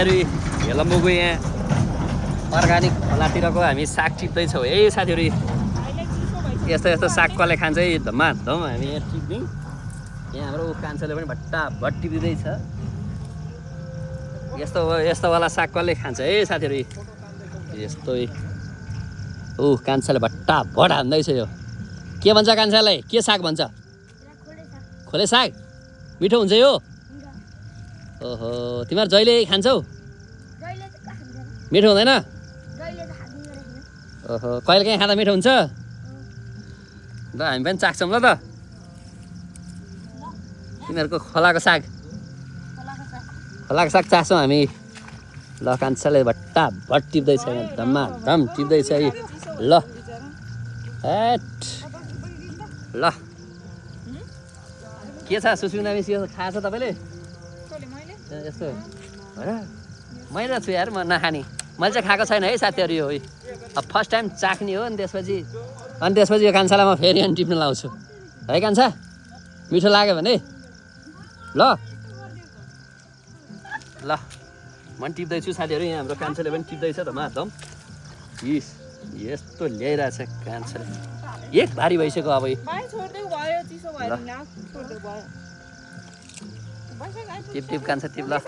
हेलम्बुको यहाँ अर्ग्यानिक खोलातिरको हामी साग टिप्दैछौँ है साथीहरू। यस्तो यस्तो साग कसले खान्छ है धमाधम हामी यहाँ टिप्यौँ। यहाँ हाम्रो कान्छाले पनि भट्टाभट टिपिँदैछ। यस्तोवाला साग कसले खान्छ है साथीहरू। यस्तै कान्छाले भट्टाभट हान्दैछ। यो के भन्छ कान्छालाई, के साग भन्छ? खोले साग। मिठो हुन्छ यो? ओहो, तिमीहरू जहिले खान्छौ? मिठो हुँदैन? ओहो, कहिले काहीँ खाँदा मिठो हुन्छ? ल हामी पनि चाख्छौँ ल त तिमीहरूको खोलाको साग। खोलाको साग चाख्छौँ हामी। ल कान्छाले भट्टाभट टिप्दैछ, धमाधम टिप्दैछ है। ल ल के छ सुस्मिता मिस, खाएको छ तपाईँले? यस्तो मैले छु यार, म नखाने। मैले चाहिँ खाएको छैन है साथीहरू। यो अब फर्स्ट टाइम चाख्ने हो। अनि त्यसपछि यो कान्छालाई म फेरि अनि टिप्न लाउँछु है। कान्छा मिठो लाग्यो भने ल ल म पनि टिप्दैछु साथीहरू। यहाँ हाम्रो कान्छाले पनि टिप्दैछ धमाधम। यस्तो ल्याइरहेछ कान्छाले। एक भारी भइसक्यो अब। टिप टिप कान्छ टिप। ल